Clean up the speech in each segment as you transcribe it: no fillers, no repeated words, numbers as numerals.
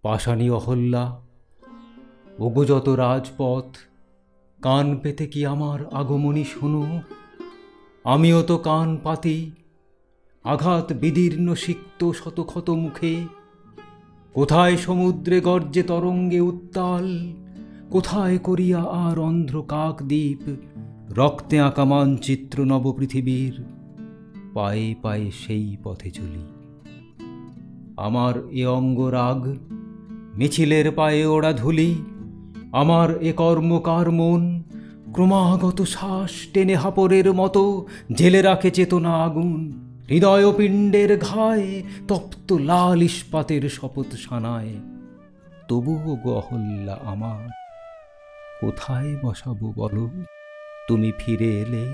পাষাণী অহল্যা, ওগো যত রাজপথ, কান পেতে কি আমার আগমনী শোনো। আমিও তো কান পাতি, আঘাত বিদীর্ণ সিক্ত শতক্ষত মুখে। কোথায় সমুদ্রে গর্জে তরঙ্গে উত্তাল, কোথায় করিয়া আর অন্ধ্র কাকদ্বীপ, রক্তে আঁকা মানচিত্র নবপৃথিবীর, পায়ে পায়ে সেই পথে চলি। আমার এ অঙ্গ রাগ, মিছিলের পায়ে ওড়া ধুলি, আমার এ কর্মকার মন, ক্রমাগত শ্বাস টেনে হাপরের মতো জেলে রাখে চেতনা আগুন। হৃদয়পিণ্ডের ঘায়ে তপ্ত লাল ইস্পাতের শপথ সানায়। তবুও গো অহল্যা আমার, কোথায় বসাবো বলো তুমি ফিরে এলে।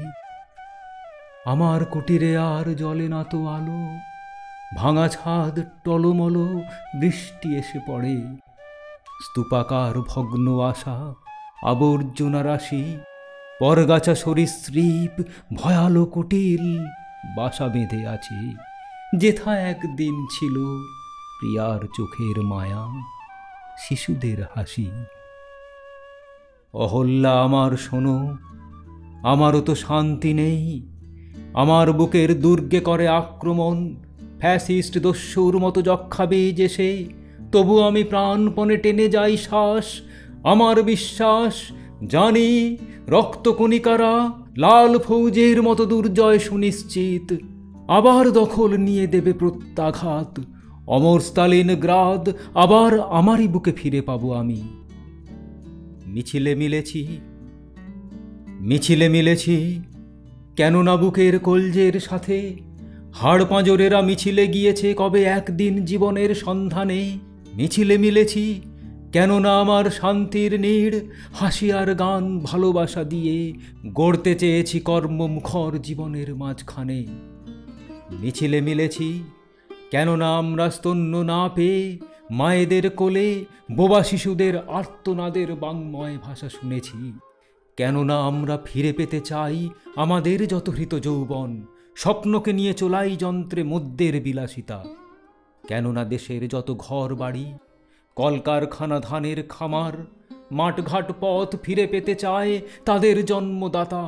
আমার কুটিরে আর জ্বলে না তো আলো, ভাঙা ছাদ টলমল, বৃষ্টি এসে পড়ে। স্তূপাকার ভগ্ন আশা, আবর্জনা রাশি, পরগাছা সরীসৃপ, ভয়ালো কুটিল বাসা বেঁধে আছে, যেথা একদিন ছিল প্রিয়ার চোখের মায়া, শিশুদের হাসি। অহল্যা আমার শোনো, আমারও তো শান্তি নেই। আমার বুকের দুর্গে করে আক্রমণ ফ্যাসিস্ট দস্যুর মতো যক্ষা বীজ এসে। তবু আমি প্রাণপণে টেনে যাই শ্বাস। আমার বিশ্বাস, জানি রক্তকণিকারা লাল ফৌজের মতো দুর্জয় সুনিশ্চিত, আবার দখল নিয়ে দেবে প্রত্যাঘাত। অমর স্তালিন গ্রাদ আবার আমারই বুকে ফিরে পাবো আমি। মিছিলে মিলেছি, মিছিলে মিলেছি, কেননা বুকের কলজের সাথে হাড় পাঁজরেরা মিছিলে গিয়েছে কবে একদিন জীবনের সন্ধানে। মিছিলে মিলেছি, কেননা আমার শান্তির নীড়, হাসি আর গান ভালোবাসা দিয়ে গড়তে চেয়েছি কর্মমুখর জীবনের মাঝখানে। মিছিলে মিলেছি, কেননা আমরা স্তন্য না পেয়ে মায়েদের কোলে বোবা শিশুদের আর্তনাদের বাংময় ভাষা শুনেছি। কেননা আমরা ফিরে পেতে চাই আমাদের যত হৃত যৌবন, স্বপ্নকে নিয়ে চলাই যন্ত্রে মদ্যের বিলাসিতা। কেননা দেশের যত ঘর বাড়ি, কলকারখানা, ধানের খামার, মাঠঘাট পথ ফিরে পেতে চায় তাদের জন্মদাতা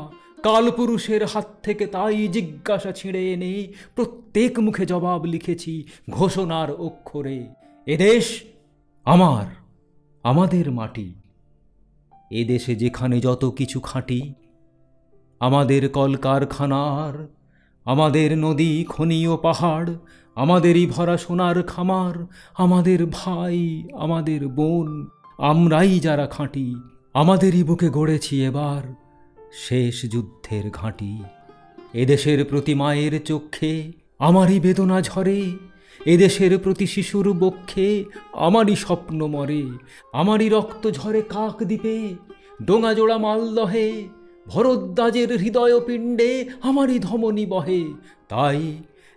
কালপুরুষের হাত থেকে। তাই জিজ্ঞাসা ছিঁড়ে এনে প্রত্যেক মুখে জবাব লিখেছি ঘোষণার অক্ষরে। এদেশ আমার, আমাদের মাটি। এদেশে যেখানে যত কিছু খাঁটি, আমাদের কলকারখানার, আমাদের নদী খনি ও পাহাড়, আমাদেরই ভরা সোনার খামার, আমাদের ভাই, আমাদের বোন, আমরাই যারা খাঁটি, আমাদেরই বুকে গড়েছি এবার শেষ যুদ্ধের ঘাঁটি। এদেশের প্রতি মায়ের চক্ষে আমারই বেদনা ঝরে, এদেশের প্রতি শিশুর বক্ষে আমারই স্বপ্ন মরে। আমারই রক্ত ঝরে কাকদ্বীপে, ডোঙাজোড়া মালদহে, ভরদ্বাজের হৃদয়পিণ্ডে আমারই ধমনী বহে। তাই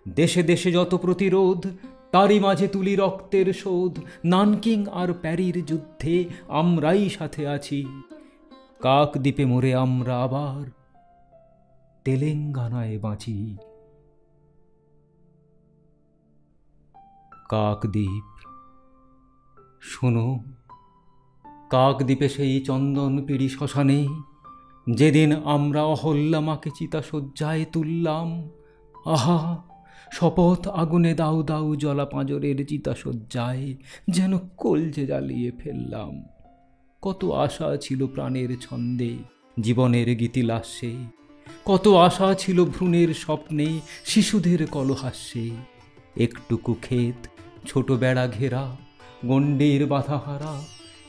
দেশে দেশে যত প্রতিরোধ, তারই মাঝে তুলি রক্তের শোধ। নানকিং আর প্যারির যুদ্ধে আমরাই সাথে আছি, কাকদ্বীপে মরে আমরা আবার তেলেঙ্গানায় বাঁচি। কাকদ্বীপ, শোনো, কাকদ্বীপে সেই চন্দন পিড়ি শ্মশানে যেদিন আমরা অহল্যা মাকে চিতাশয্যায় তুললাম। আহা, শপথ আগুনে দাউ দাউ জ্বলা পাঁজরের চিতাশয্যায় যেন কলজে জ্বালিয়ে ফেললাম। কত আশা ছিল প্রাণের ছন্দে, জীবনের গীতিলাস্যে, কত আশা ছিল ভ্রূণের স্বপ্নে, শিশুদের কলহাস্যে। একটুকু ক্ষেত, ছোট বেড়া ঘেরা, গণ্ডের বাধাহারা,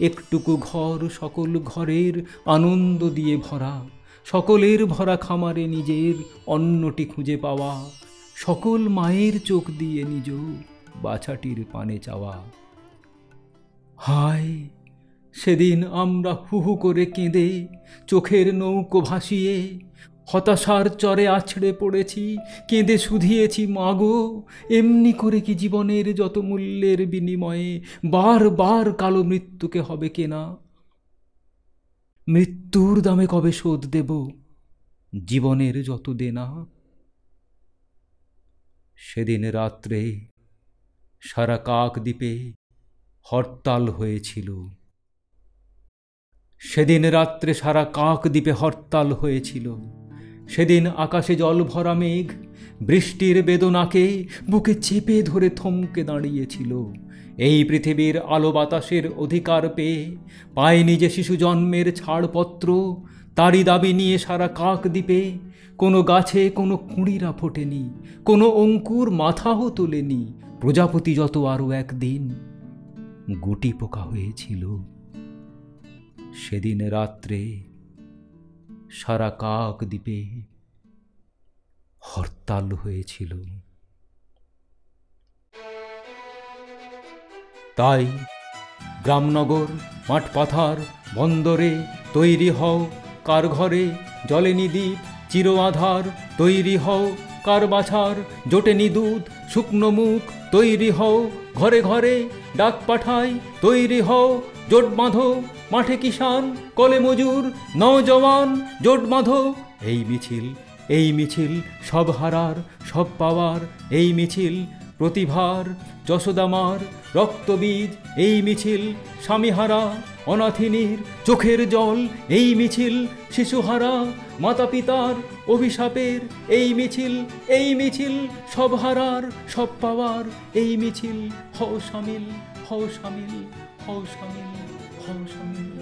একটুকু ঘর, সকল ঘরের আনন্দ দিয়ে ভরা, সকলের ভরা খামারে নিজের অন্নটি খুঁজে পাওয়া, সকল মায়ের চোখ দিয়ে নিজ বাছাটির পানে চাওয়া। হায়, সেদিন আমরা হু হু করে কেঁদে চোখের নৌকো ভাসিয়ে হতাশার চরে আছড়ে পড়েছি, কেঁদে শুধিয়েছি মাগো, এমনি করে কি জীবনের যত মূল্যের বিনিময়ে বারবার কালো মৃত্যুকে হবে কেনা। মৃত্যুর দামে কবে শোধ দেব জীবনের যত দেনা। সেদিন রাত্রে সারা কাকদ্বীপে হরতাল হয়েছিল। সেদিন রাত্রে সারা কাকদ্বীপে হরতাল হয়েছিল। সেদিন আকাশে জল ভরা মেঘ বৃষ্টির বেদনাকে বুকে চেপে ধরে থমকে দাঁড়িয়েছিল। এই পৃথিবীর আলো বাতাসের অধিকার পেয়ে পায়নি যে শিশু জন্মের ছাড়পত্র, তারই দাবি নিয়ে সারা কাকদ্বীপে কোনো গাছে কোনো কুঁড়িরা ফোটেনি, কোনো অঙ্কুর মাথাও তোলেনি। প্রজাপতি যত আরও একদিন গুটি পোকা হয়েছিল। সেদিন রাত্রে সারা কাকদ্বীপে হরতাল হয়েছিল। তাই গ্রামনগর মাঠ পাথার বন্দরে তৈরি হও কার ঘরে জ্বলেনি দ্বীপ চির আধার, তৈরি হও কার বাছার জোটেনি দুধ শুকনো মুখ, তৈরি হও ঘরে ঘরে ডাক পাঠাই, তৈরি হও জোট বাঁধো মাঠে কিষান কলে মজুর নওজওয়ান জোট বাঁধো। এই মিছিল সব হারার সব পাওয়ার, এই মিছিল প্রতিভার যশোদামার রক্তবীজ, এই মিছিল স্বামীহারা অনাথিনীর চোখের জল, এই মিছিল শিশুহারা মাতা পিতার অভিশাপের, এই মিছিল সব হারার সব পাওয়ার, এই মিছিল হও শামিল হও শামিল হও শামিল হও শামিল।